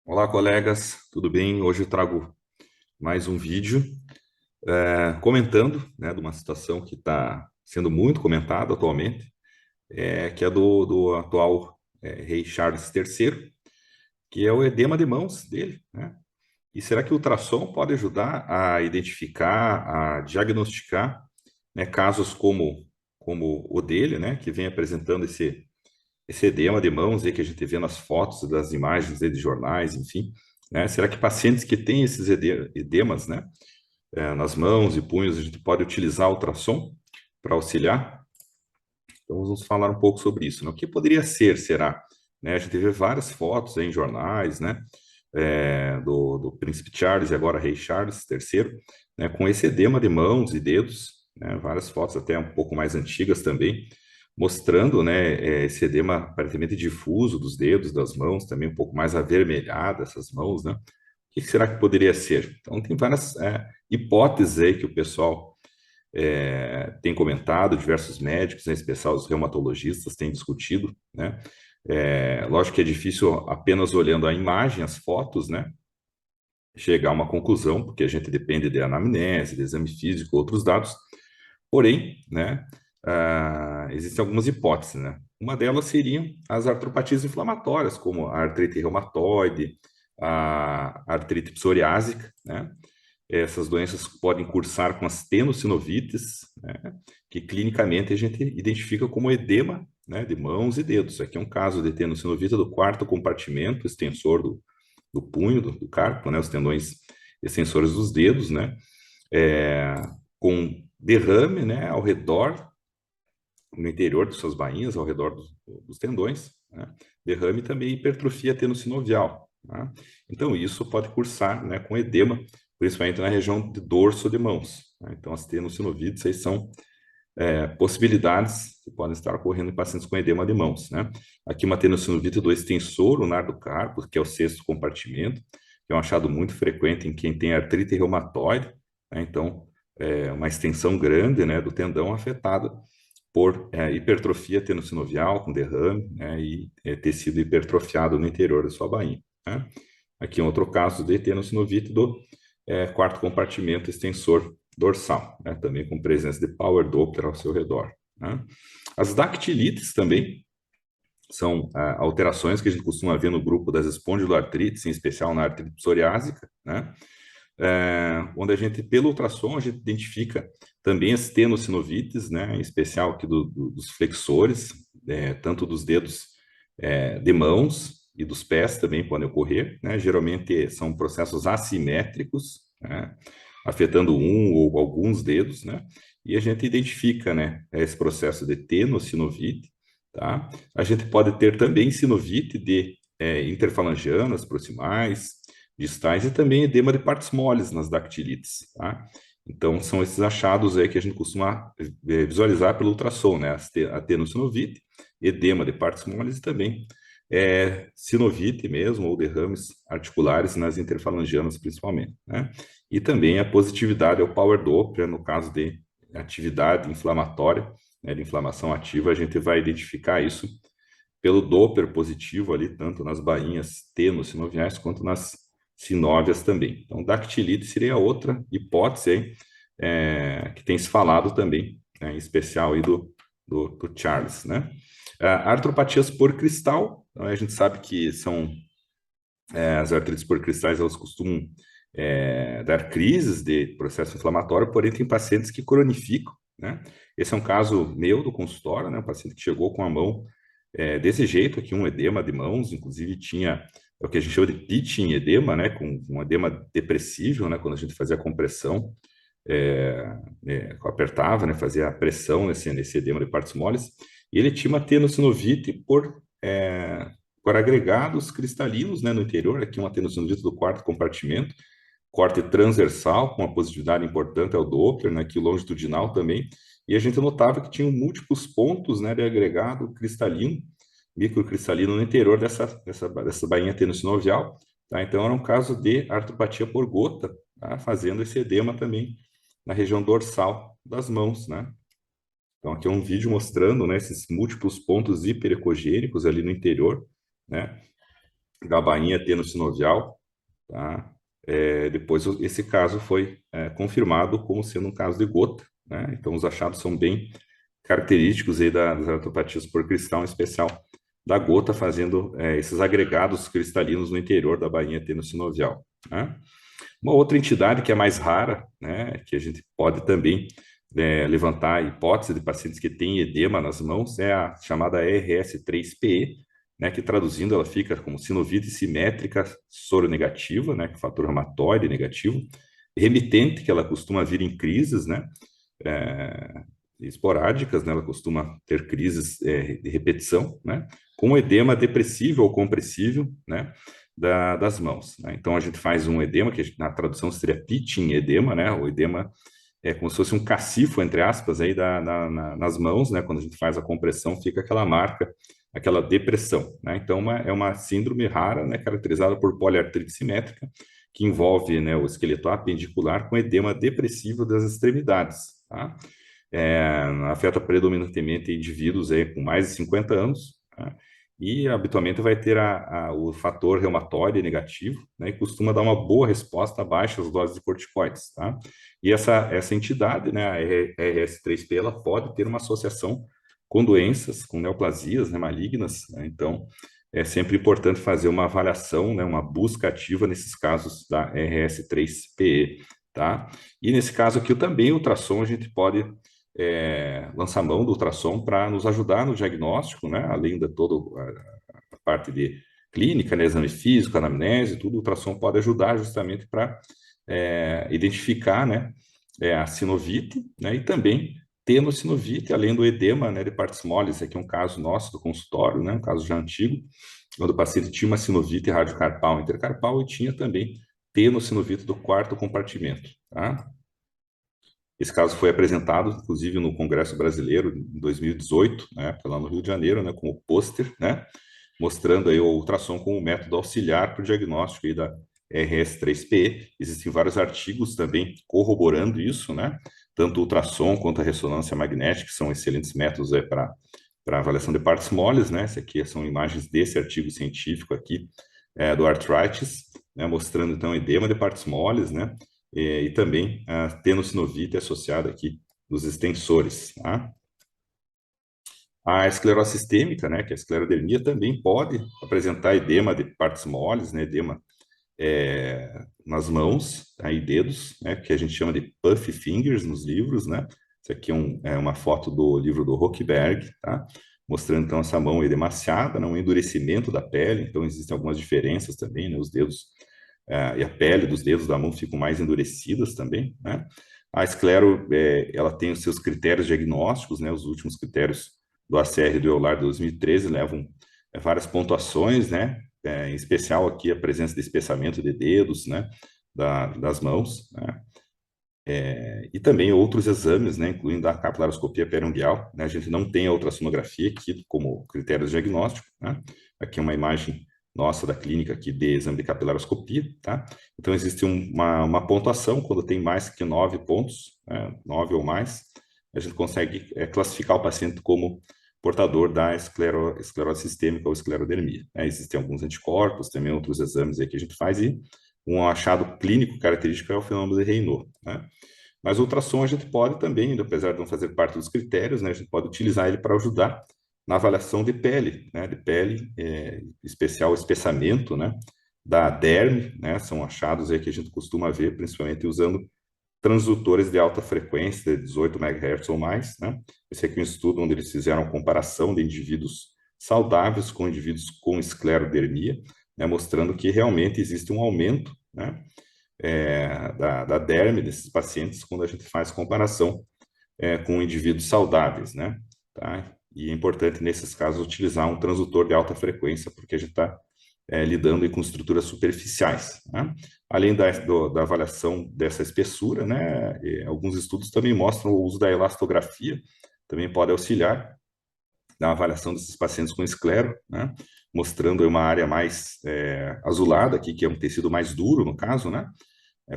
Olá, colegas, tudo bem? Hoje eu trago mais um vídeo comentando, né, de uma situação que está sendo muito comentada atualmente, que é do atual rei Charles III, que é o edema de mãos dele, né? E será que o ultrassom pode ajudar a identificar, a diagnosticar, né, casos como o dele, né, que vem apresentando esse edema de mãos aí que a gente vê nas fotos, das imagens aí de jornais, enfim, né? Será que pacientes que têm esses edemas, né, nas mãos e punhos, a gente pode utilizar ultrassom para auxiliar? Então vamos falar um pouco sobre isso, né? O que poderia ser, será? Né, a gente vê várias fotos aí em jornais, né, do príncipe Charles e agora rei Charles III, né, com esse edema de mãos e dedos, né, várias fotos até um pouco mais antigas também, mostrando, né, esse edema aparentemente difuso dos dedos, das mãos, também um pouco mais avermelhada essas mãos, né? O que será que poderia ser? Então tem várias hipóteses aí que o pessoal tem comentado, diversos médicos, em especial os reumatologistas, têm discutido, né? Lógico que é difícil apenas olhando a imagem, as fotos, né, chegar a uma conclusão, porque a gente depende de anamnese, de exame físico, outros dados. Porém, né, existem algumas hipóteses, né? Uma delas seriam as artropatias inflamatórias, como a artrite reumatoide, a artrite psoriásica, né? Essas doenças podem cursar com as tenossinovites, né, que clinicamente a gente identifica como edema, né, de mãos e dedos. Aqui é um caso de tenossinovite do quarto compartimento extensor do punho, do carpo, né, os tendões extensores dos dedos, né, é, com derrame, né, ao redor, no interior de suas bainhas, ao redor dos tendões, né, derrame e também hipertrofia tenossinovial. Tá? Então, isso pode cursar, né, com edema, principalmente na região de dorso de mãos. Né? Então, as tenossinovites aí são possibilidades que podem estar ocorrendo em pacientes com edema de mãos, né? Aqui uma tenossinovite do extensor lunar do carpo, que é o sexto compartimento, que é um achado muito frequente em quem tem artrite reumatoide, né? Então, uma extensão grande, né, do tendão afetada por hipertrofia tenossinovial, com derrame, né, e tecido hipertrofiado no interior da sua bainha, né? Aqui um outro caso de tenossinovite do quarto compartimento extensor dorsal, né, também com presença de power Doppler ao seu redor, né? As dactilites também são alterações que a gente costuma ver no grupo das espondiloartrites, em especial na artrite psoriásica, né? Onde a gente, pelo ultrassom, a gente identifica também as tenossinovites, né, em especial aqui dos flexores, tanto dos dedos de mãos e dos pés também podem ocorrer, né? Geralmente são processos assimétricos, né, afetando um ou alguns dedos, né? E a gente identifica, né, esse processo de tenossinovite, tá? A gente pode ter também sinovite de interfalangianas proximais, distais e também edema de partes moles nas dactilites, tá? Então, são esses achados aí que a gente costuma visualizar pelo ultrassom, né? A tenossinovite, edema de partes moles e também sinovite mesmo, ou derrames articulares nas interfalangianas principalmente, né? E também a positividade ao power Doppler, no caso de atividade inflamatória, né, de inflamação ativa, a gente vai identificar isso pelo Doppler positivo ali, tanto nas bainhas tenossinoviais quanto nas sinóvias também. Então, dactilite seria outra hipótese aí, que tem se falado também, né, em especial aí do Charles, né? Artropatias por cristal, então, a gente sabe que são as artrites por cristais, elas costumam dar crises de processo inflamatório, porém tem pacientes que cronificam, né? Esse é um caso meu do consultório, né? Um paciente que chegou com a mão desse jeito aqui, um edema de mãos, inclusive tinha o que a gente chama de pitching edema, né? Com um edema depressível, né? Quando a gente fazia a compressão, apertava, né? Fazia a pressão nesse edema de partes moles, e ele tinha uma tenossinovite por agregados cristalinos, né, no interior, aqui uma tenossinovite do quarto compartimento, corte transversal, com uma positividade importante ao Doppler, né, aqui longitudinal também, e a gente notava que tinham múltiplos pontos, né, de agregado cristalino, microcristalino no interior dessa bainha tenossinovial, tá? Então era um caso de artropatia por gota, tá? Fazendo esse edema também na região dorsal das mãos, né? Então aqui é um vídeo mostrando, né, esses múltiplos pontos hiperecogênicos ali no interior, né, da bainha tenossinovial, tá? Depois esse caso foi confirmado como sendo um caso de gota, né? Então os achados são bem característicos aí das artropatias por cristal, em especial da gota, fazendo esses agregados cristalinos no interior da bainha tenossinovial, né? Uma outra entidade que é mais rara, né, que a gente pode também levantar a hipótese de pacientes que têm edema nas mãos, é a chamada RS3PE, né, que traduzindo ela fica como sinovite simétrica soronegativa, né, com fator reumatoide negativo, remitente, que ela costuma vir em crises, né, é, esporádicas, né, ela costuma ter crises de repetição, né, com edema depressível ou compressível, né, das mãos, né? Então a gente faz um edema, que na tradução seria pitching edema, né? O edema é como se fosse um cacifo, entre aspas, aí nas mãos, né? Quando a gente faz a compressão, fica aquela marca, aquela depressão, né? Então é uma síndrome rara, né? Caracterizada por poliartrite simétrica, que envolve, né, o esqueleto apendicular com edema depressivo das extremidades, tá? Afeta predominantemente indivíduos aí com mais de 50 anos, tá? E habitualmente vai ter o fator reumatoide negativo, né, e costuma dar uma boa resposta a baixas doses de corticoides, tá? E essa entidade, né, a RS3P, ela pode ter uma associação com doenças, com neoplasias, né, malignas, né? Então é sempre importante fazer uma avaliação, né, uma busca ativa nesses casos da RS3PE, tá? E nesse caso aqui também o ultrassom a gente pode lançar mão do ultrassom para nos ajudar no diagnóstico, né? Além de toda a parte de clínica, né? Exame físico, anamnese, tudo, o ultrassom pode ajudar justamente para identificar, né? A sinovite, né? E também tenossinovite, além do edema, né? De partes moles. Esse aqui é um caso nosso do consultório, né? Um caso já antigo, quando o paciente tinha uma sinovite radiocarpal intercarpal e tinha também tenossinovite do quarto compartimento, tá? Esse caso foi apresentado, inclusive, no Congresso Brasileiro em 2018, né, lá no Rio de Janeiro, né, como pôster, né, mostrando aí o ultrassom como método auxiliar para o diagnóstico aí da RS3PE. Existem vários artigos também corroborando isso, né, tanto o ultrassom quanto a ressonância magnética, que são excelentes métodos para avaliação de partes moles, né, esse aqui são imagens desse artigo científico aqui, do Arthritis, né, mostrando então edema de partes moles, né, e também a tenossinovite associada aqui nos extensores, tá? A esclerose sistêmica, né, que é a esclerodermia, também pode apresentar edema de partes moles, né, edema nas mãos, tá, e dedos, né, que a gente chama de puffy fingers nos livros, né? Isso aqui é uma foto do livro do Hochberg, tá? Mostrando então essa mão edemaciada, né, um endurecimento da pele, então existem algumas diferenças também, né, os dedos e a pele dos dedos da mão ficam mais endurecidas também, né? A esclero, ela tem os seus critérios diagnósticos, né? Os últimos critérios do ACR do EULAR 2013 levam várias pontuações, né? Em especial aqui a presença de espessamento de dedos, né? Das mãos, né? E também outros exames, né? Incluindo a capilaroscopia periungueal, né? A gente não tem a ultrassonografia aqui como critério diagnóstico, né? Aqui é uma imagem nossa da clínica aqui de exame de capilaroscopia, tá? Então existe uma pontuação, quando tem mais que 9 pontos, né? 9 ou mais, a gente consegue classificar o paciente como portador da esclerose sistêmica ou esclerodermia, né? Existem alguns anticorpos, também outros exames aí que a gente faz e um achado clínico característico é o fenômeno de Raynaud, né? Mas o ultrassom a gente pode também, apesar de não fazer parte dos critérios, né, a gente pode utilizar ele para ajudar na avaliação de pele, né, especial espessamento, né, da derme, né, são achados aí que a gente costuma ver, principalmente usando transdutores de alta frequência, de 18 MHz ou mais, né. Esse aqui é um estudo onde eles fizeram a comparação de indivíduos saudáveis com indivíduos com esclerodermia, né, mostrando que realmente existe um aumento, né, da derme desses pacientes quando a gente faz comparação com indivíduos saudáveis, né? Tá? E é importante, nesses casos, utilizar um transdutor de alta frequência, porque a gente está lidando com estruturas superficiais, né? Além da avaliação dessa espessura, né? Alguns estudos também mostram o uso da elastografia, também pode auxiliar na avaliação desses pacientes com esclero, né? Mostrando uma área mais azulada aqui, que é um tecido mais duro, no caso, né?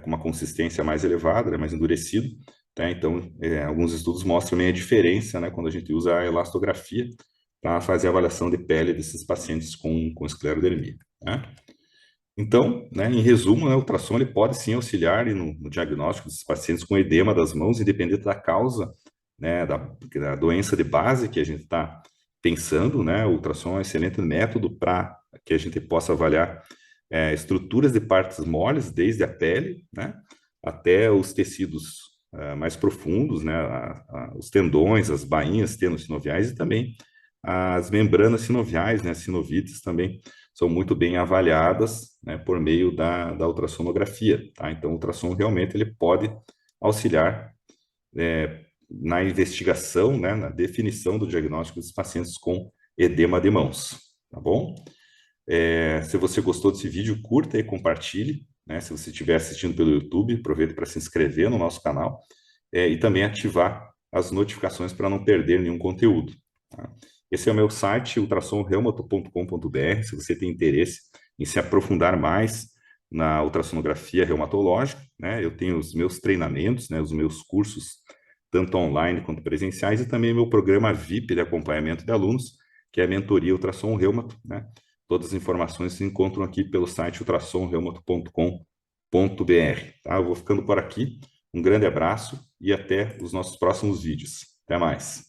Com uma consistência mais elevada, mais endurecido, tá? Então, alguns estudos mostram também a diferença, né, quando a gente usa a elastografia para fazer a avaliação de pele desses pacientes com esclerodermia. né? Então, né, em resumo, né, o ultrassom ele pode sim auxiliar no diagnóstico desses pacientes com edema das mãos, independente da causa, né, da doença de base que a gente está pensando, né? O ultrassom é um excelente método para que a gente possa avaliar estruturas de partes moles, desde a pele, né, até os tecidos mais profundos, né, os tendões, as bainhas tendinocinoviais e também as membranas sinoviais, né, sinovites também são muito bem avaliadas, né, por meio da ultrassonografia, tá? Então, o ultrassom realmente ele pode auxiliar na investigação, né, na definição do diagnóstico dos pacientes com edema de mãos, tá bom? Se você gostou desse vídeo, curta e compartilhe, né? Se você estiver assistindo pelo YouTube, aproveite para se inscrever no nosso canal e também ativar as notificações para não perder nenhum conteúdo, tá? Esse é o meu site, ultrassomreumato.com.br, se você tem interesse em se aprofundar mais na ultrassonografia reumatológica, né? Eu tenho os meus treinamentos, né? Os meus cursos, tanto online quanto presenciais, e também meu programa VIP de acompanhamento de alunos, que é a mentoria Ultrassom Reumato, né? Todas as informações se encontram aqui pelo site ultrassomreumato.com.br, tá? Eu vou ficando por aqui. Um grande abraço e até os nossos próximos vídeos. Até mais.